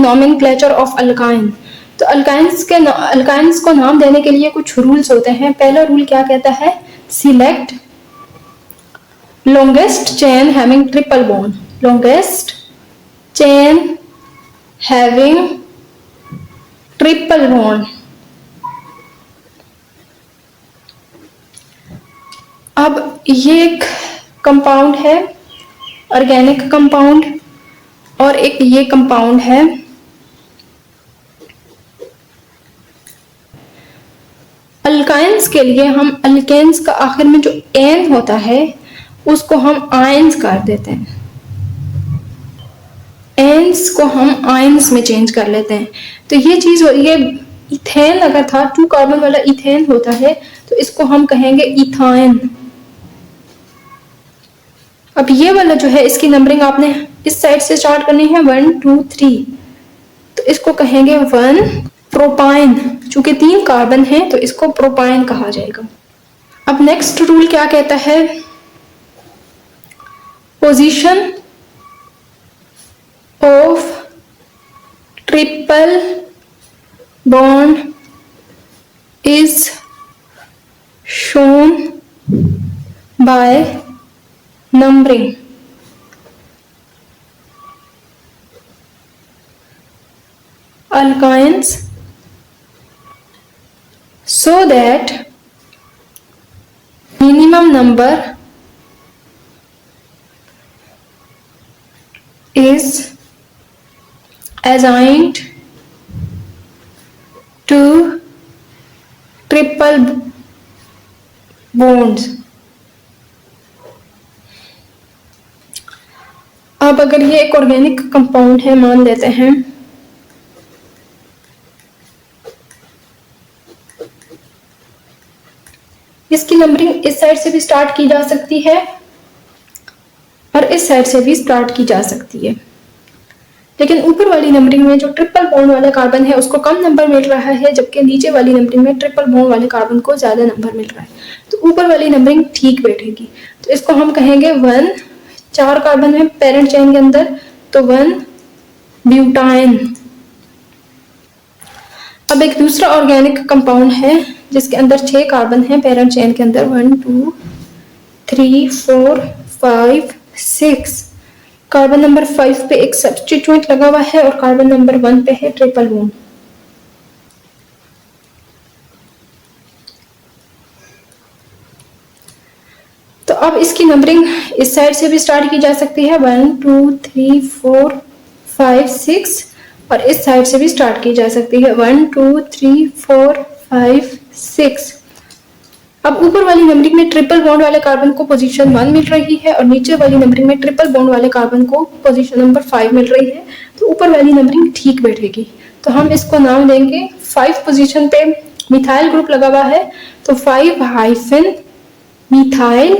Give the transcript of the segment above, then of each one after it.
Nomenclature of alkyne. तो alkynes को नाम देने के लिए कुछ रूल्स होते हैं। पहला रूल क्या कहता है, select longest chain having triple bond, longest chain having triple bond। अब ये एक कंपाउंड है ऑर्गेनिक कंपाउंड और एक ये कंपाउंड है अल्काइंस के लिए हम अल्केन्स का आखिर में जो एन होता है उसको हम आयंस कर देते हैं, एन्स को हम आयंस में चेंज कर लेते हैं। तो ये चीज, ये इथेन अगर था 2 कार्बन वाला इथेन होता है तो इसको हम कहेंगे इथाइन। अब ये वाला जो है इसकी नंबरिंग आपने इस साइड से स्टार्ट करनी है 1 2 3, तो इसको कहेंगे 1 प्रोपाइन। चूंकि 3 कार्बन है तो इसको प्रोपाइन कहा जाएगा। अब नेक्स्ट रूल क्या कहता है, position of triple bond is shown by numbering. Alkynes so that minimum number is assigned to triple bonds। अब अगर ये एक ऑर्गेनिक कंपाउंड है मान लेते हैं, इसकी नंबरिंग इस साइड से भी स्टार्ट की जा सकती है और इस साइड से भी स्टार्ट की जा सकती है, लेकिन ऊपर वाली नंबरिंग में जो ट्रिपल बॉन्ड वाला कार्बन है उसको कम नंबर मिल रहा है, जबकि नीचे वाली नंबरिंग में ट्रिपल बॉन्ड वाले कार्बन को ज्यादा नंबर मिल रहा है। तो ऊपर वाली नंबरिंग ठीक बैठेगी। तो इसको हम कहेंगे 1, 4 कार्बन है पेरेंट चेन के अंदर, तो 1 ब्यूटाइन। अब एक दूसरा ऑर्गेनिक कंपाउंड है जिसके अंदर 6 कार्बन है पेरेंट चेन के अंदर, 1 2 3 4 5 6। कार्बन नंबर 5 पे एक सब्स्टिट्यूएंट लगा हुआ है और कार्बन नंबर 1 पे है ट्रिपल बॉन्ड। तो अब इसकी नंबरिंग इस साइड से भी स्टार्ट की जा सकती है 1 2 3 4 5 6, और इस साइड से भी स्टार्ट की जा सकती है 1 2 3 4 5 6। अब ऊपर वाली नंबरिंग में ट्रिपल बॉन्ड वाले कार्बन को पोजीशन 1 मिल रही है और नीचे वाली नंबरिंग में ट्रिपल बॉन्ड वाले कार्बन को पोजीशन नंबर 5 मिल रही है, तो ऊपर वाली नंबरिंग ठीक बैठेगी। तो हम इसको नाम देंगे 5 पोजीशन पे मिथाइल ग्रुप लगा हुआ है तो 5 हाइफन मिथाइल।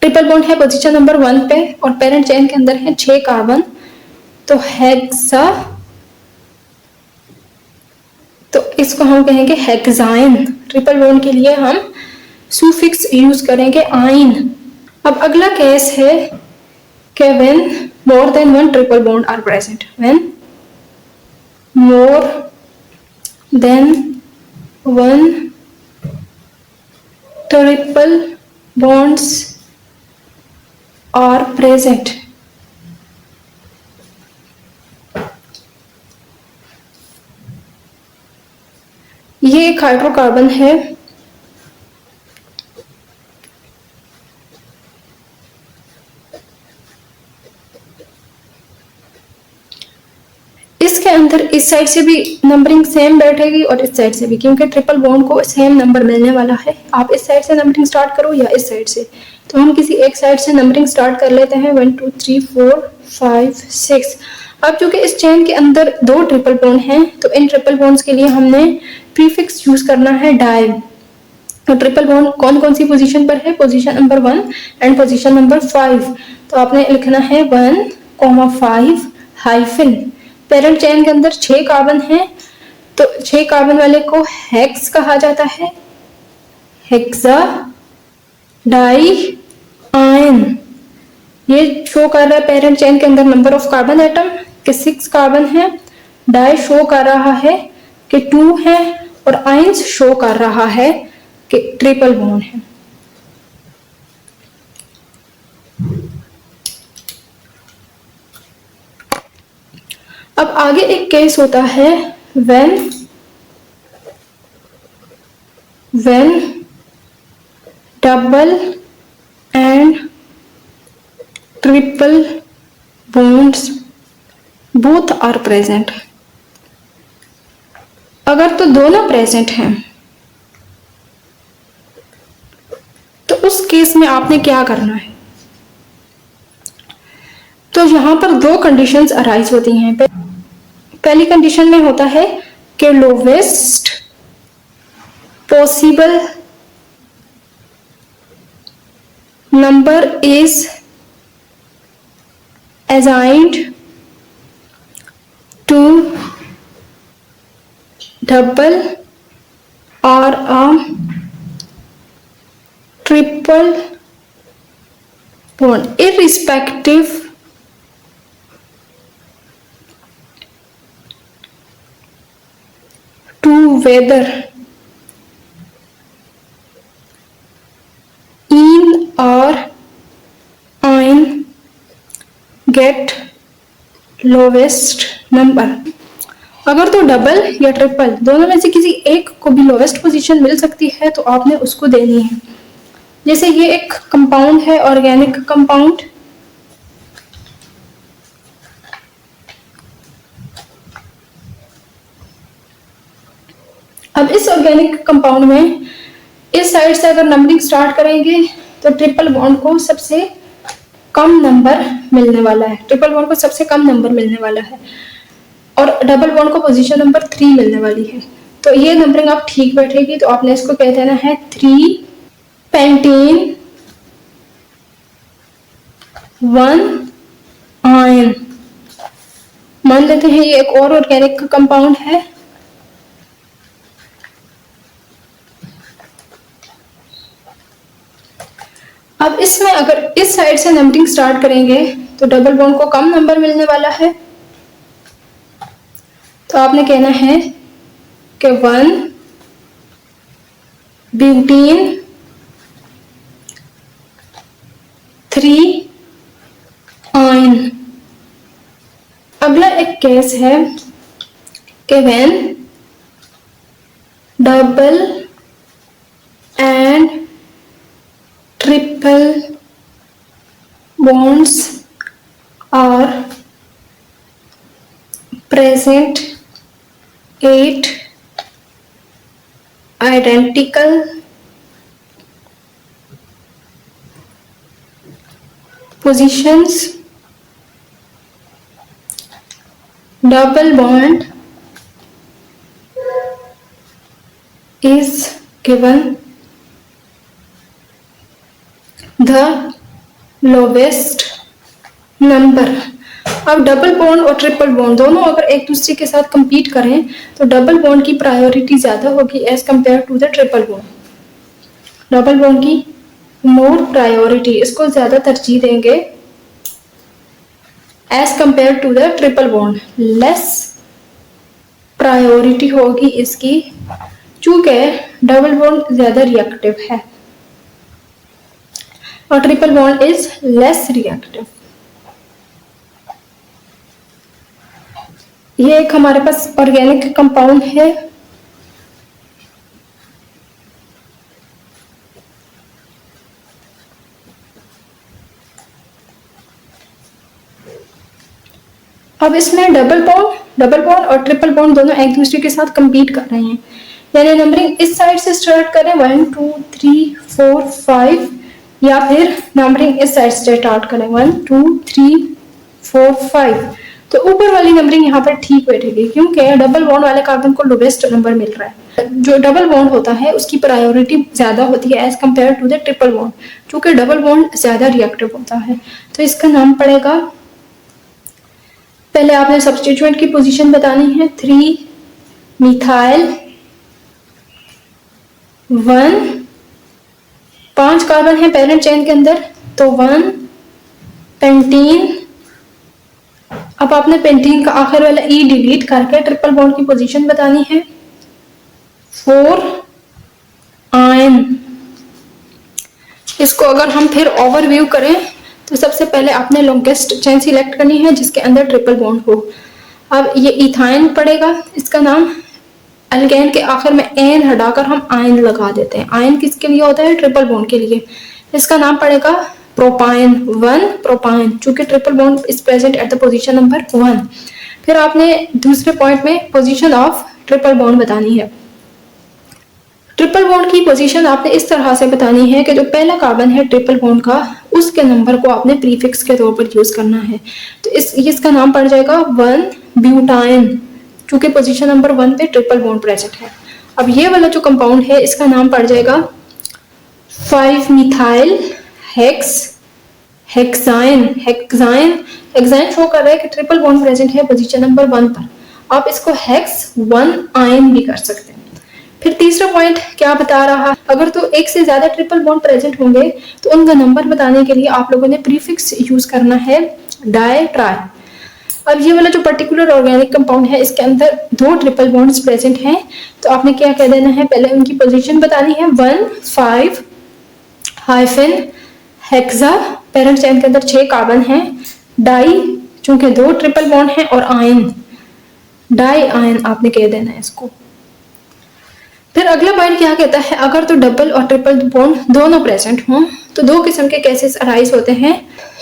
ट्रिपल बॉन्ड है पोजीशन नंबर 1 पे और पेरेंट चेन के अंदर है 6 कार्बन, तो हेक्सा, तो इसको हम कहेंगे हेक्साइन। ट्रिपल बॉन्ड के लिए हम सुफिक्स यूज करेंगे आइन। अब अगला केस है कि when more than 1 triple bond are present, when more than 1 triple bonds are present. ये एक हाइड्रोकार्बन है, इसके अंदर इस साइड से भी नंबरिंग सेम बैठेगी और इस साइड से भी, क्योंकि ट्रिपल बॉन्ड को सेम नंबर मिलने वाला है। आप इस साइड से नंबरिंग स्टार्ट करो या इस साइड से, तो हम किसी एक साइड से नंबरिंग स्टार्ट कर लेते हैं 1 2 3 4 5 6। अब चूंकि इस चेन के अंदर 2 ट्रिपल बॉन्ड हैं तो इन ट्रिपल बॉन्ड्स के लिए हमने प्रीफिक्स यूज करना है डाई। तो ट्रिपल बॉन्ड कौन कौन सी पोजीशन पर है, position number 1 and position number 5। तो आपने लिखना है 1,5 हाइफन। पेरेंट चेन के अंदर 6 कार्बन है तो 6 कार्बन वाले को हेक्स कहा जाता है, हेक्सा डाई आयन। ये शो कर रहा है पेरेंट चेन के अंदर नंबर ऑफ कार्बन एटम, कि 6 कार्बन है, डाई शो कर रहा है कि 2 है, और आइंस शो कर रहा है कि ट्रिपल बॉन्ड है। अब आगे एक केस होता है when double and triple bonds both are present. अगर तो दोनों प्रेजेंट हैं तो उस केस में आपने क्या करना है? तो यहां पर दो कंडीशंस अराइज होती हैं। पहली कंडीशन में होता है कि lowest possible number is assigned to double or a triple bond irrespective to whether ene or ine get lowest number। अगर तो डबल या ट्रिपल दोनों में से किसी एक को भी लोवेस्ट पोजीशन मिल सकती है तो आपने उसको देनी है। जैसे ये एक कंपाउंड है, ऑर्गेनिक कंपाउंड, अब इस ऑर्गेनिक कंपाउंड में इस साइड से अगर नंबरिंग स्टार्ट करेंगे तो ट्रिपल बॉन्ड को सबसे कम नंबर मिलने वाला है, ट्रिपल बॉन्ड को सबसे कम नंबर मिलने वाला है, और डबल बॉन्ड को पोजीशन नंबर 3 मिलने वाली है। तो ये नंबरिंग आप ठीक बैठेगी तो आपने इसको कह देना है 3 पेंटीन 1 आयन। मान लेते हैं ये एक और ऑर्गेनिक कंपाउंड है, अब इसमें अगर इस साइड से नंबरिंग स्टार्ट करेंगे तो डबल बॉन्ड को कम नंबर मिलने वाला है, तो आपने कहना है कि 1 ब्यूटीन 3 आयन। अगला एक केस है कि when double and triple bonds are present at identical positions, double bond is given the lowest number। अब डबल बॉन्ड और ट्रिपल बॉन्ड दोनों अगर एक दूसरे के साथ कंपीट करें तो डबल बॉन्ड की प्रायोरिटी ज्यादा होगी as compare to the triple bond. Double bond की मोर प्रायोरिटी, इसको ज्यादा तरजीह देंगे as compare to the triple bond. Less priority होगी इसकी चूंकि डबल बॉन्ड ज्यादा रिएक्टिव है और triple bond is less reactive. ये एक हमारे पास ऑर्गेनिक कंपाउंड है, अब इसमें डबल बॉन्ड और ट्रिपल बॉन्ड दोनों एक दूसरे के साथ कंपीट कर रहे हैं, यानी नंबरिंग इस साइड से स्टार्ट करें 1 2 3 4 5 या फिर नंबरिंग इस साइड से स्टार्ट करें 1 2 3 4 5, तो ऊपर वाली नंबरिंग यहाँ पर ठीक बैठेगी क्योंकि डबल बॉन्ड वाले कार्बन को लोवेस्ट नंबर मिल रहा है। जो डबल बॉन्ड होता है उसकी प्रायोरिटी ज्यादा होती है as compare to the triple bond, क्योंकि डबल बॉन्ड ज्यादा रिएक्टिव होता है। तो इसका नाम पड़ेगा, पहले आपने सब्स्टिट्यूएंट की पोजीशन बतानी है, 3 मिथाइल 1, 5 कार्बन है पेरेंट चेन के अंदर तो 1 पेंटीन अब आपने पेंटीन का आखिर वाला ई डिलीट करके ट्रिपल बॉन्ड की पोजीशन बतानी है। 4 आयन। इसको अगर हम फिर ओवरव्यू करें तो सबसे पहले आपने लॉन्गेस्ट चेन सिलेक्ट करनी है जिसके अंदर ट्रिपल बॉन्ड हो। अब ये इथाइन पड़ेगा, इसका नाम। अल्केन के आखिर में एन हटाकर हम आयन लगा देते हैं। आयन किसके लिए होता है? ट्रिपल बॉन्ड के लिए। इसका नाम पड़ेगा प्रोपाइन। 1 प्रोपाइन, चूंकि triple bond is present at the position number 1। फिर आपने दूसरे पॉइंट में पोजीशन ऑफ ट्रिपल बॉन्ड बतानी है। ट्रिपल बॉन्ड की पोजीशन आपने इस तरह से बतानी है कि जो पहला कार्बन है ट्रिपल बॉन्ड का, उसके नंबर को आपने प्रीफिक्स के तौर पर यूज करना है। तो इसका नाम पड़ जाएगा 1 ब्यूटाइन, क्योंकि पोजीशन नंबर 1 पे ट्रिपल बॉन्ड प्रेजेंट है। अब ये वाला जो कंपाउंड है इसका नाम पड़ जाएगा 5 मिथाइल हेक्साइन। हेक्साइन शो कर रहा है कि ट्रिपल बॉन्ड प्रेजेंट है पोजीशन नंबर 1 पर। आप इसको हेक्स 1 आयन भी कर सकते हैं। फिर तीसरा पॉइंट क्या बता रहा, अगर तो एक से ज्यादा ट्रिपल बॉन्ड प्रेजेंट होंगे तो उनका नंबर बताने के लिए आप लोगों ने प्रीफिक्स यूज करना है डाई ट्राई। अब ये वाला जो पर्टिकुलर ऑर्गेनिक कंपाउंड है इसके अंदर 2 ट्रिपल बॉन्ड्स प्रेजेंट हैं, तो आपने क्या कह देना है, पहले उनकी पोजीशन बतानी है। 1 5 हाइफन हेक्सा, पेरेंट चेन के अंदर 6 कार्बन हैं। डाई, चूंकि 2 ट्रिपल बॉन्ड हैं, और आयन, डाई आयन आपने कह देना है इसको। फिर अगला पॉइंट क्या कहता है, अगर तो डबल और ट्रिपल बॉन्ड दोनों प्रेजेंट हों तो 2 किस्म के केसेस अराइज होते हैं।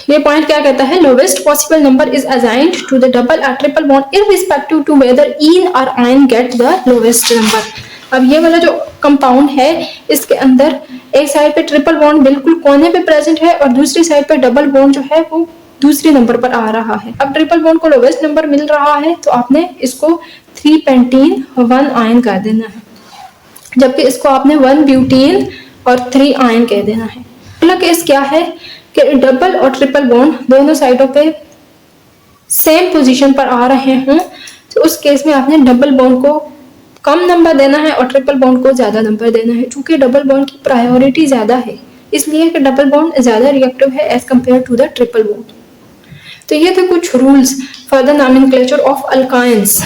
ये पॉइंट क्या कहता है, lowest possible number is assigned to the double और triple bond irrespective to whether ene और yne get the lowest number. अब ये वाला जो कंपाउंड है इसके अंदर एक साइड पे ट्रिपल बॉन्ड बिल्कुल कोने पे प्रेजेंट है और दूसरी साइड पे डबल बॉन्ड जो है वो दूसरे नंबर पर आ रहा है। अब ट्रिपल बॉन्ड को लोवेस्ट नंबर मिल रहा है तो आपने इसको 3 पेंटीन 1 आयन कर देना है, जबकि इसको आपने 1 ब्यूटीन और 3 आयन कह देना है। अगला केस क्या है कि डबल और ट्रिपल बॉन्ड दोनों साइडों पे सेम पोजीशन पर आ रहे हों, तो उस केस में आपने डबल बॉन्ड को कम नंबर देना है और ट्रिपल बॉन्ड को ज्यादा नंबर देना है। चूंकि डबल बॉन्ड की प्रायोरिटी ज्यादा है, इसलिए कि डबल बॉन्ड ज्यादा रिएक्टिव है as compare to the triple bond. तो ये थे कुछ rules for the nomenclature of alkynes.